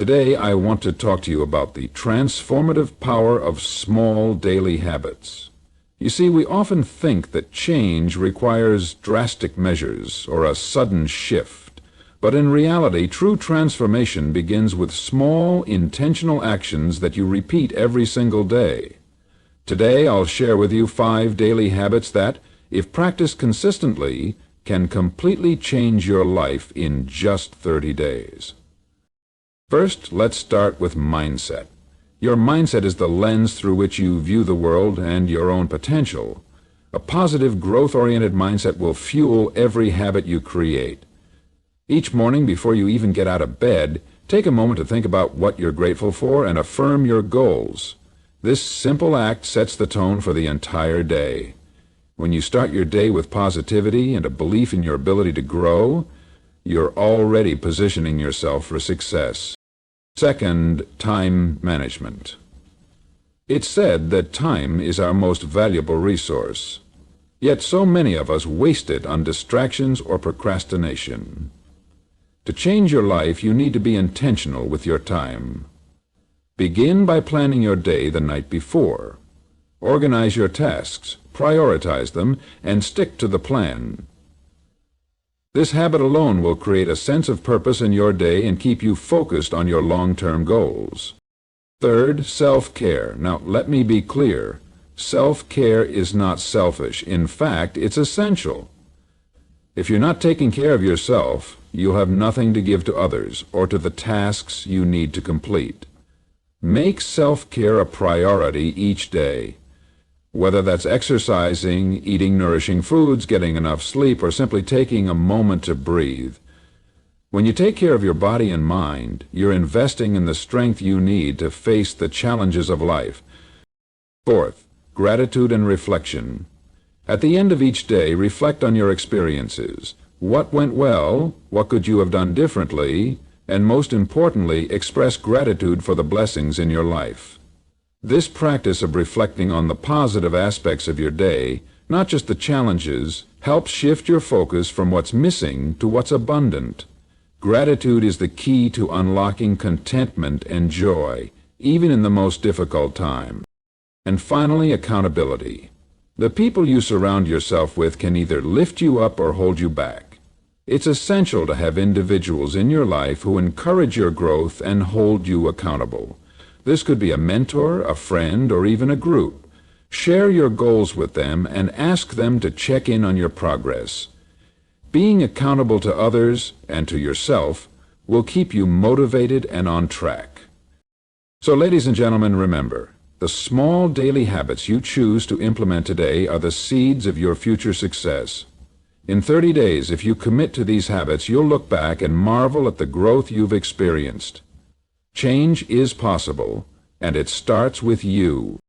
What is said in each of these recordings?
Today I want to talk to you about the transformative power of small daily habits. You see, we often think that change requires drastic measures or a sudden shift, but in reality, true transformation begins with small, intentional actions that you repeat every single day. Today I'll share with you 5 daily habits that, if practiced consistently, can completely change your life in just 30 days. First, let's start with mindset. Your mindset is the lens through which you view the world and your own potential. A positive, growth-oriented mindset will fuel every habit you create. Each morning, before you even get out of bed, take a moment to think about what you're grateful for and affirm your goals. This simple act sets the tone for the entire day. When you start your day with positivity and a belief in your ability to grow, you're already positioning yourself for success. Second, time management. It's said that time is our most valuable resource. Yet so many of us waste it on distractions or procrastination. To change your life, you need to be intentional with your time. Begin by planning your day the night before. Organize your tasks, prioritize them, and stick to the plan. This habit alone will create a sense of purpose in your day and keep you focused on your long-term goals. Third, self-care. Now, let me be clear. Self-care is not selfish. In fact, it's essential. If you're not taking care of yourself, you'll have nothing to give to others or to the tasks you need to complete. Make self-care a priority each day. Whether that's exercising, eating nourishing foods, getting enough sleep, or simply taking a moment to breathe. When you take care of your body and mind, you're investing in the strength you need to face the challenges of life. Fourth, gratitude and reflection. At the end of each day, reflect on your experiences. What went well? What could you have done differently? And most importantly, express gratitude for the blessings in your life. This practice of reflecting on the positive aspects of your day, not just the challenges, helps shift your focus from what's missing to what's abundant. Gratitude is the key to unlocking contentment and joy, even in the most difficult time. And finally, accountability. The people you surround yourself with can either lift you up or hold you back. It's essential to have individuals in your life who encourage your growth and hold you accountable. This could be a mentor, a friend, or even a group. Share your goals with them and ask them to check in on your progress. Being accountable to others and to yourself will keep you motivated and on track. So, ladies and gentlemen, remember, the small daily habits you choose to implement today are the seeds of your future success. In 30 days, if you commit to these habits, you'll look back and marvel at the growth you've experienced. Change is possible, and it starts with you.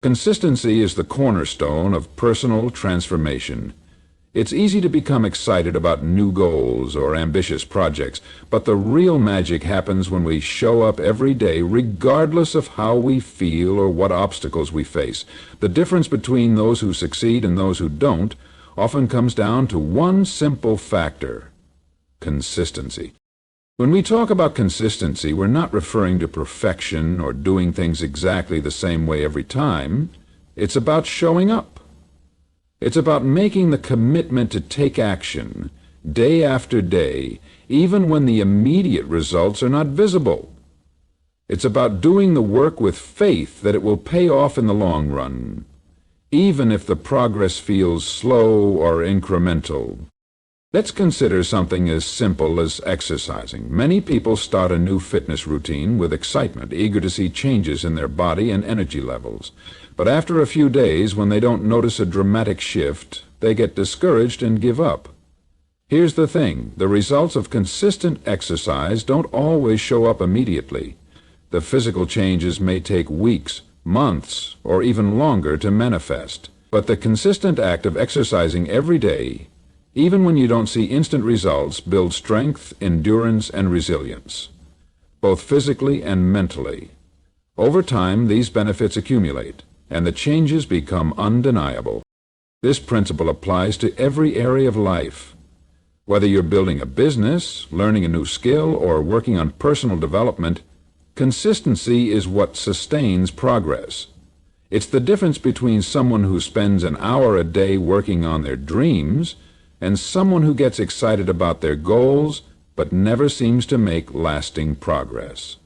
Consistency is the cornerstone of personal transformation. It's easy to become excited about new goals or ambitious projects, but the real magic happens when we show up every day regardless of how we feel or what obstacles we face. The difference between those who succeed and those who don't often comes down to one simple factor: consistency. When we talk about consistency, we're not referring to perfection or doing things exactly the same way every time. It's about showing up. It's about making the commitment to take action day after day, even when the immediate results are not visible. It's about doing the work with faith that it will pay off in the long run, even if the progress feels slow or incremental. Let's consider something as simple as exercising. Many people start a new fitness routine with excitement, eager to see changes in their body and energy levels. But after a few days, when they don't notice a dramatic shift, they get discouraged and give up. Here's the thing: the results of consistent exercise don't always show up immediately. The physical changes may take weeks, months, or even longer to manifest. But the consistent act of exercising every day, even when you don't see instant results, builds strength, endurance, and resilience, both physically and mentally. Over time, these benefits accumulate, and the changes become undeniable. This principle applies to every area of life. Whether you're building a business, learning a new skill, or working on personal development, Consistency is what sustains progress. It's the difference between someone who spends an hour a day working on their dreams and someone who gets excited about their goals but never seems to make lasting progress.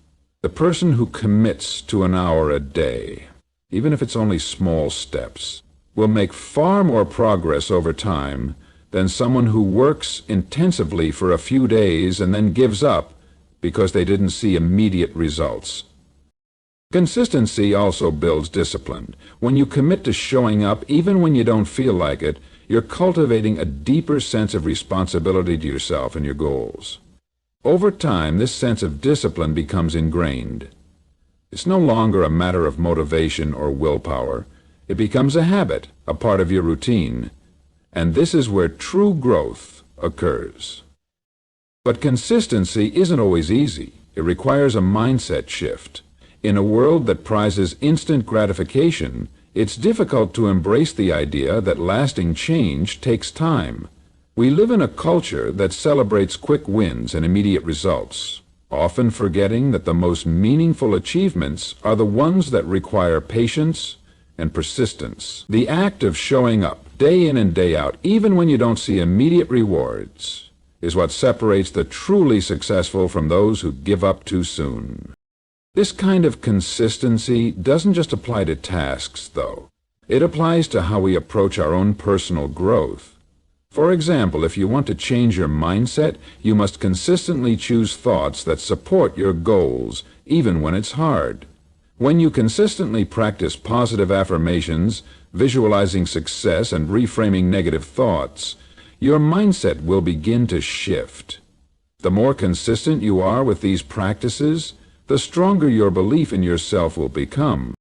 The person who commits to an hour a day, even if it's only small steps, will make far more progress over time than someone who works intensively for a few days and then gives up because they didn't see immediate results. Consistency also builds discipline. When you commit to showing up even when you don't feel like it, you're cultivating a deeper sense of responsibility to yourself and your goals. Over time, this sense of discipline becomes ingrained. It's no longer a matter of motivation or willpower. It becomes a habit, a part of your routine. And this is where true growth occurs. But consistency isn't always easy. It requires a mindset shift. In a world that prizes instant gratification, it's difficult to embrace the idea that lasting change takes time. We live in a culture that celebrates quick wins and immediate results, often forgetting that the most meaningful achievements are the ones that require patience and persistence. The act of showing up day in and day out, even when you don't see immediate rewards, is what separates the truly successful from those who give up too soon. This kind of consistency doesn't just apply to tasks, though. It applies to how we approach our own personal growth. For example, if you want to change your mindset, you must consistently choose thoughts that support your goals, even when it's hard. When you consistently practice positive affirmations, visualizing success, and reframing negative thoughts, your mindset will begin to shift. The more consistent you are with these practices, the stronger your belief in yourself will become.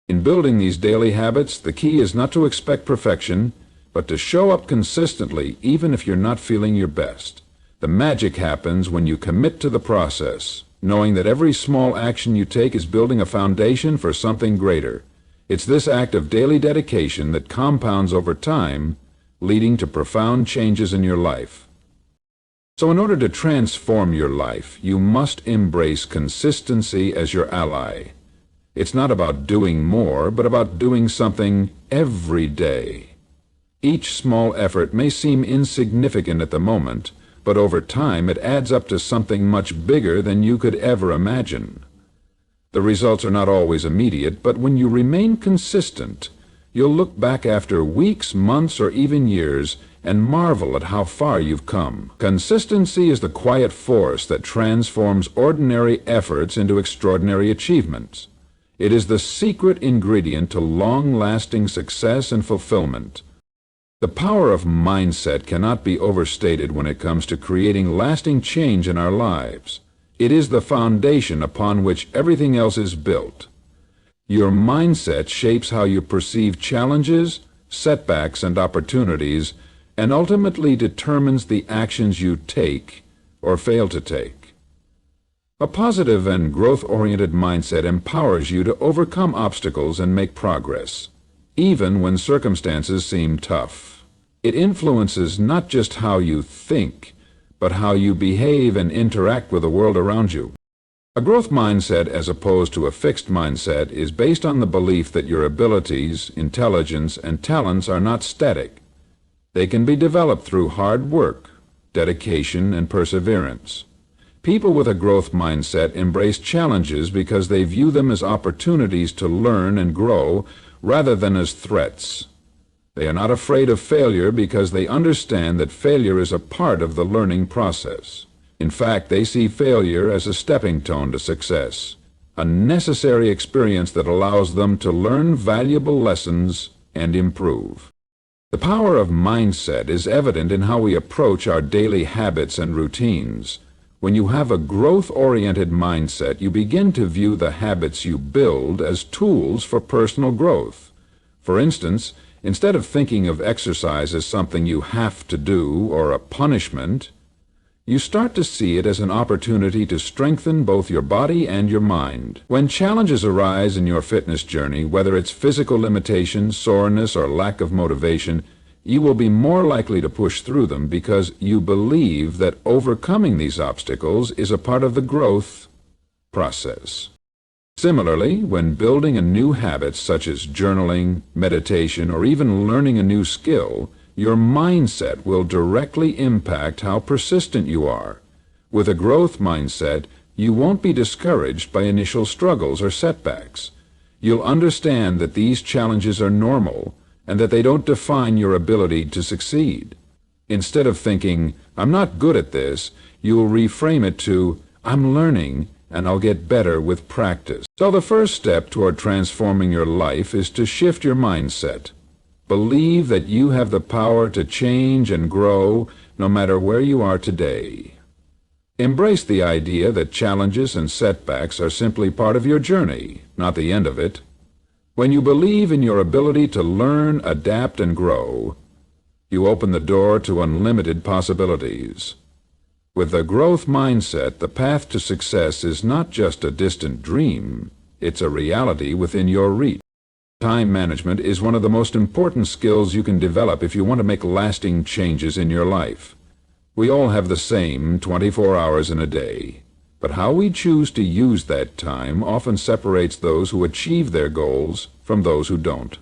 In building these daily habits, the key is not to expect perfection, but to show up consistently even if you're not feeling your best. The magic happens when you commit to the process, knowing that every small action you take is building a foundation for something greater. It's this act of daily dedication that compounds over time, leading to profound changes in your life. So in order to transform your life, you must embrace consistency as your ally. It's not about doing more, but about doing something every day. Each small effort may seem insignificant at the moment, but over time it adds up to something much bigger than you could ever imagine. The results are not always immediate, but when you remain consistent, you'll look back after weeks, months, or even years and marvel at how far you've come. Consistency is the quiet force that transforms ordinary efforts into extraordinary achievements. It is the secret ingredient to long-lasting success and fulfillment. The power of mindset cannot be overstated when it comes to creating lasting change in our lives. It is the foundation upon which everything else is built. Your mindset shapes how you perceive challenges, setbacks, and opportunities, and ultimately determines the actions you take or fail to take. A positive and growth-oriented mindset empowers you to overcome obstacles and make progress, even when circumstances seem tough. It influences not just how you think, but how you behave and interact with the world around you. A growth mindset, as opposed to a fixed mindset, is based on the belief that your abilities, intelligence, and talents are not static. They can be developed through hard work, dedication, and perseverance. People with a growth mindset embrace challenges because they view them as opportunities to learn and grow rather than as threats. They are not afraid of failure because they understand that failure is a part of the learning process. In fact, they see failure as a stepping stone to success, a necessary experience that allows them to learn valuable lessons and improve. The power of mindset is evident in how we approach our daily habits and routines. When you have a growth-oriented mindset, you begin to view the habits you build as tools for personal growth. For instance, instead of thinking of exercise as something you have to do or a punishment, you start to see it as an opportunity to strengthen both your body and your mind. When challenges arise in your fitness journey, whether it's physical limitations, soreness, or lack of motivation, you will be more likely to push through them because you believe that overcoming these obstacles is a part of the growth process. Similarly, when building a new habit such as journaling, meditation, or even learning a new skill, your mindset will directly impact how persistent you are. With a growth mindset, you won't be discouraged by initial struggles or setbacks. You'll understand that these challenges are normal and that they don't define your ability to succeed. Instead of thinking, "I'm not good at this," you'll reframe it to, "I'm learning and I'll get better with practice." So the first step toward transforming your life is to shift your mindset. Believe that you have the power to change and grow no matter where you are today. Embrace the idea that challenges and setbacks are simply part of your journey, not the end of it. When you believe in your ability to learn, adapt, and grow, you open the door to unlimited possibilities. With a growth mindset, the path to success is not just a distant dream, it's a reality within your reach. Time management is one of the most important skills you can develop if you want to make lasting changes in your life. We all have the same 24 hours in a day, but how we choose to use that time often separates those who achieve their goals from those who don't.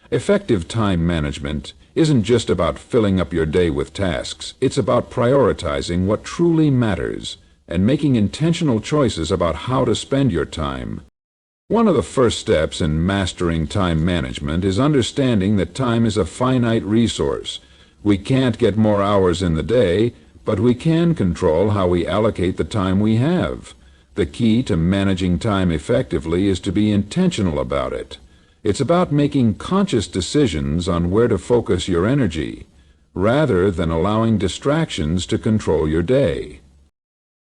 Effective time management isn't just about filling up your day with tasks. It's about prioritizing what truly matters and making intentional choices about how to spend your time. One of the first steps in mastering time management is understanding that time is a finite resource. We can't get more hours in the day, but we can control how we allocate the time we have. The key to managing time effectively is to be intentional about it. It's about making conscious decisions on where to focus your energy, rather than allowing distractions to control your day.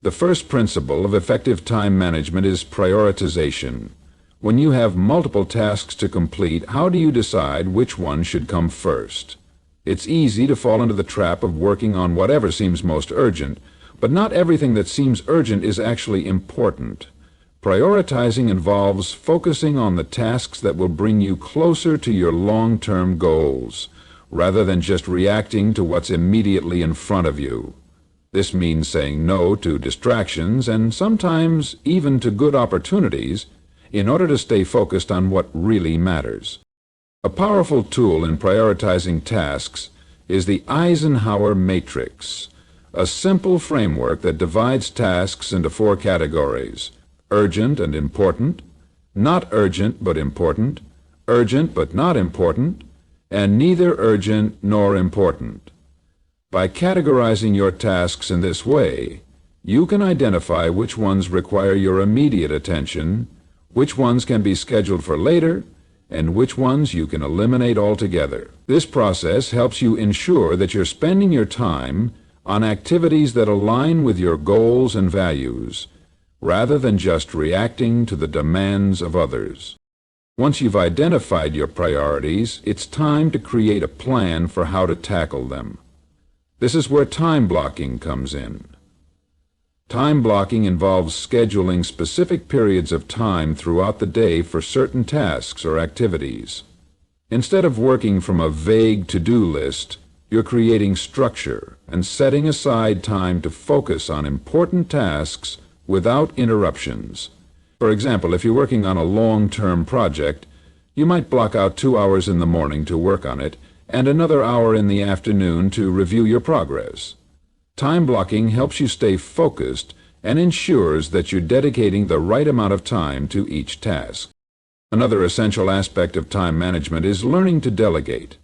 The first principle of effective time management is prioritization. When you have multiple tasks to complete, how do you decide which one should come first? It's easy to fall into the trap of working on whatever seems most urgent, but not everything that seems urgent is actually important. Prioritizing involves focusing on the tasks that will bring you closer to your long-term goals, rather than just reacting to what's immediately in front of you. This means saying no to distractions and sometimes even to good opportunities in order to stay focused on what really matters. A powerful tool in prioritizing tasks is the Eisenhower matrix, a simple framework that divides tasks into 4 categories: urgent and important, not urgent but important, urgent but not important, and neither urgent nor important. By categorizing your tasks in this way, you can identify which ones require your immediate attention, which ones can be scheduled for later, and which ones you can eliminate altogether. This process helps you ensure that you're spending your time on activities that align with your goals and values, rather than just reacting to the demands of others. Once you've identified your priorities, it's time to create a plan for how to tackle them. This is where time blocking comes in. Time blocking involves scheduling specific periods of time throughout the day for certain tasks or activities. Instead of working from a vague to-do list, you're creating structure and setting aside time to focus on important tasks without interruptions. For example, if you're working on a long-term project, you might block out 2 hours in the morning to work on it and another hour in the afternoon to review your progress. Time blocking helps you stay focused and ensures that you're dedicating the right amount of time to each task. Another essential aspect of time management is learning to delegate.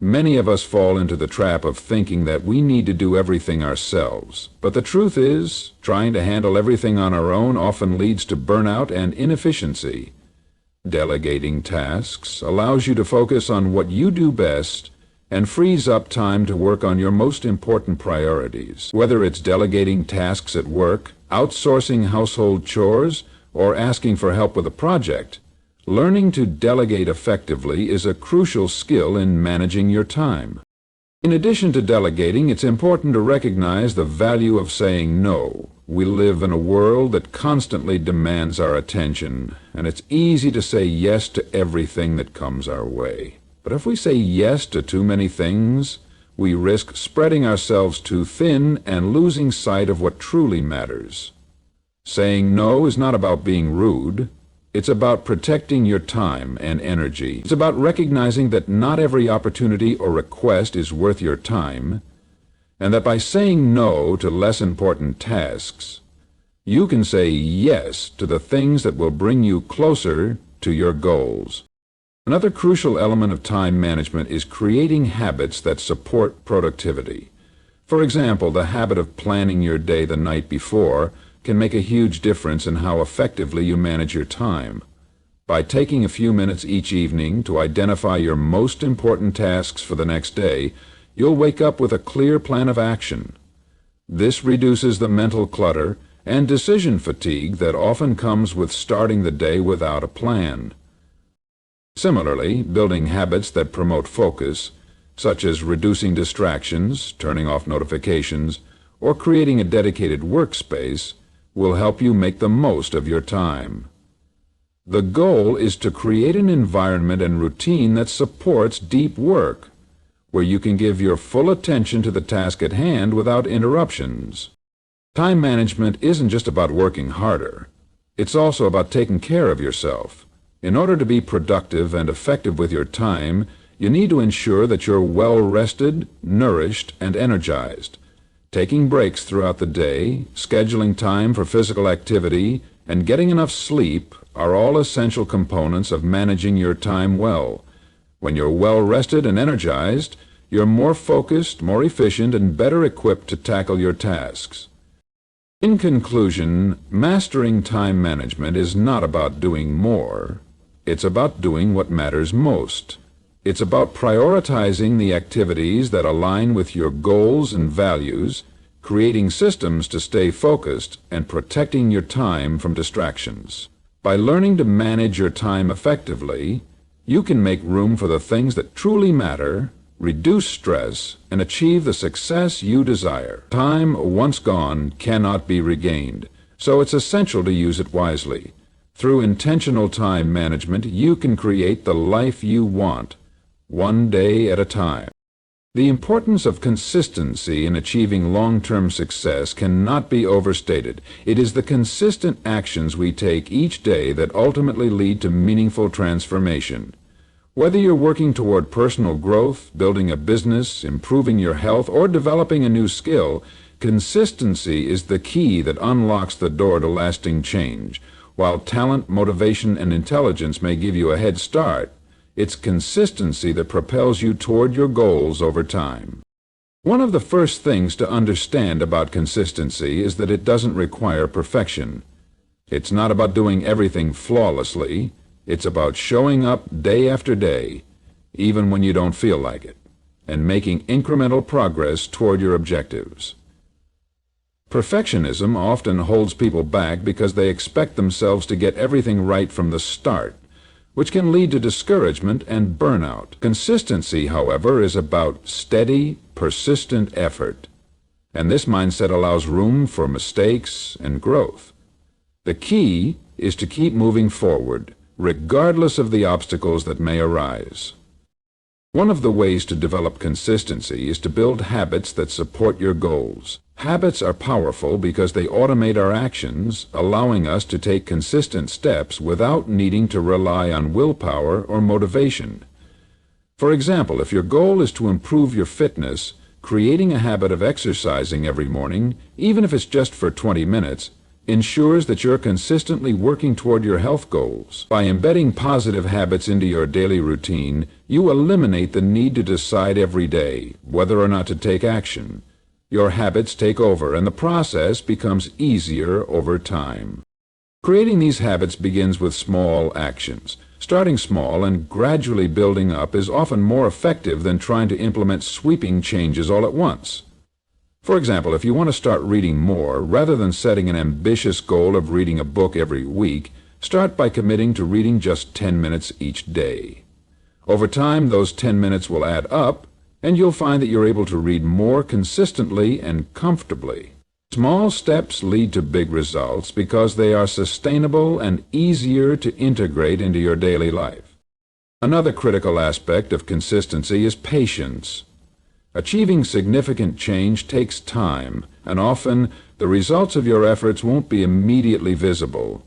Many of us fall into the trap of thinking that we need to do everything ourselves. But the truth is, trying to handle everything on our own often leads to burnout and inefficiency. Delegating tasks allows you to focus on what you do best and frees up time to work on your most important priorities. Whether it's delegating tasks at work, outsourcing household chores, or asking for help with a project, learning to delegate effectively is a crucial skill in managing your time. In addition to delegating, it's important to recognize the value of saying no. We live in a world that constantly demands our attention, and it's easy to say yes to everything that comes our way. But if we say yes to too many things, we risk spreading ourselves too thin and losing sight of what truly matters. Saying no is not about being rude. It's about protecting your time and energy. It's about recognizing that not every opportunity or request is worth your time, and that by saying no to less important tasks, you can say yes to the things that will bring you closer to your goals. Another crucial element of time management is creating habits that support productivity. For example, the habit of planning your day the night before can make a huge difference in how effectively you manage your time. By taking a few minutes each evening to identify your most important tasks for the next day, you'll wake up with a clear plan of action. This reduces the mental clutter and decision fatigue that often comes with starting the day without a plan. Similarly, building habits that promote focus, such as reducing distractions, turning off notifications, or creating a dedicated workspace, will help you make the most of your time. The goal is to create an environment and routine that supports deep work, where you can give your full attention to the task at hand without interruptions. Time management isn't just about working harder. It's also about taking care of yourself. In order to be productive and effective with your time, you need to ensure that you're well-rested, nourished, and energized. Taking breaks throughout the day, scheduling time for physical activity, and getting enough sleep are all essential components of managing your time well. When you're well-rested and energized, you're more focused, more efficient, and better equipped to tackle your tasks. In conclusion, mastering time management is not about doing more. It's about doing what matters most. It's about prioritizing the activities that align with your goals and values, creating systems to stay focused, and protecting your time from distractions. By learning to manage your time effectively, you can make room for the things that truly matter, reduce stress, and achieve the success you desire. Time once gone cannot be regained, so it's essential to use it wisely. Through intentional time management, you can create the life you want, one day at a time. The importance of consistency in achieving long-term success cannot be overstated. It is the consistent actions we take each day that ultimately lead to meaningful transformation. Whether you're working toward personal growth, building a business, improving your health, or developing a new skill, consistency is the key that unlocks the door to lasting change. While talent, motivation, and intelligence may give you a head start, it's consistency that propels you toward your goals over time. One of the first things to understand about consistency is that it doesn't require perfection. It's not about doing everything flawlessly. It's about showing up day after day, even when you don't feel like it, and making incremental progress toward your objectives. Perfectionism often holds people back because they expect themselves to get everything right from the start, which can lead to discouragement and burnout. Consistency, however, is about steady, persistent effort, and this mindset allows room for mistakes and growth. The key is to keep moving forward, regardless of the obstacles that may arise. One of the ways to develop consistency is to build habits that support your goals. Habits are powerful because they automate our actions, allowing us to take consistent steps without needing to rely on willpower or motivation. For example, if your goal is to improve your fitness, creating a habit of exercising every morning, even if it's just for 20 minutes, ensures that you're consistently working toward your health goals. By embedding positive habits into your daily routine, you eliminate the need to decide every day whether or not to take action. Your habits take over, and the process becomes easier over time. Creating these habits begins with small actions. Starting small and gradually building up is often more effective than trying to implement sweeping changes all at once. For example, if you want to start reading more, rather than setting an ambitious goal of reading a book every week, start by committing to reading just 10 minutes each day. Over time, those 10 minutes will add up, and you'll find that you're able to read more consistently and comfortably. Small steps lead to big results because they are sustainable and easier to integrate into your daily life. Another critical aspect of consistency is patience. Achieving significant change takes time, and often the results of your efforts won't be immediately visible.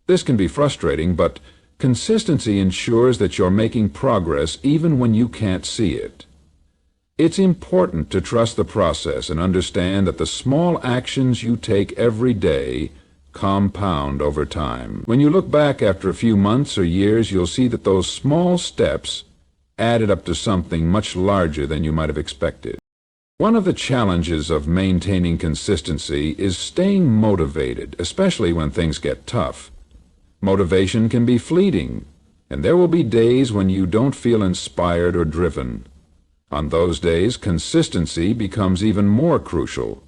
This can be frustrating, but consistency ensures that you're making progress even when you can't see it. It's important to trust the process and understand that the small actions you take every day compound over time. When you look back after a few months or years, you'll see that those small steps added up to something much larger than you might have expected. One of the challenges of maintaining consistency is staying motivated, especially when things get tough. Motivation can be fleeting, and there will be days when you don't feel inspired or driven. On those days, consistency becomes even more crucial.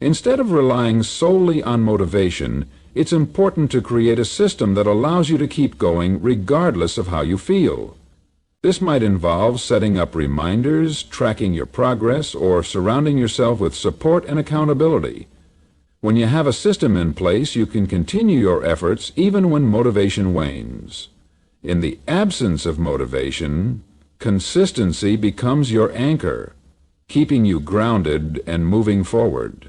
Instead of relying solely on motivation, it's important to create a system that allows you to keep going regardless of how you feel. This might involve setting up reminders, tracking your progress, or surrounding yourself with support and accountability. When you have a system in place, you can continue your efforts even when motivation wanes. In the absence of motivation, consistency becomes your anchor, keeping you grounded and moving forward.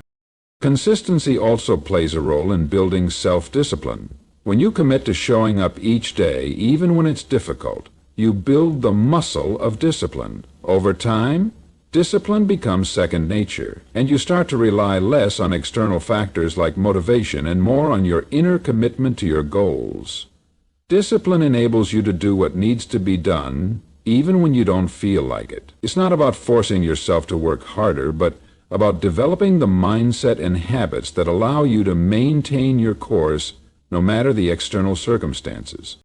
Consistency also plays a role in building self-discipline. When you commit to showing up each day, even when it's difficult, you build the muscle of discipline. Over time, discipline becomes second nature, and you start to rely less on external factors like motivation and more on your inner commitment to your goals. Discipline enables you to do what needs to be done, even when you don't feel like it. It's not about forcing yourself to work harder, but about developing the mindset and habits that allow you to maintain your course no matter the external circumstances.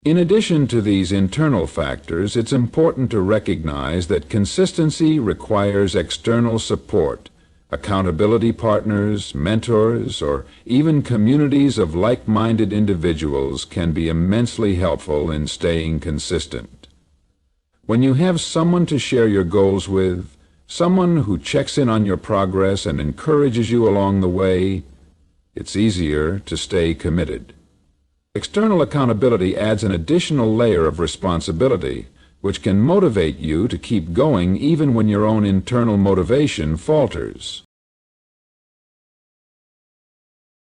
In addition to these internal factors, it's important to recognize that consistency requires external support. Accountability partners, mentors, or even communities of like-minded individuals can be immensely helpful in staying consistent. When you have someone to share your goals with, someone who checks in on your progress and encourages you along the way, it's easier to stay committed. External accountability adds an additional layer of responsibility, which can motivate you to keep going even when your own internal motivation falters.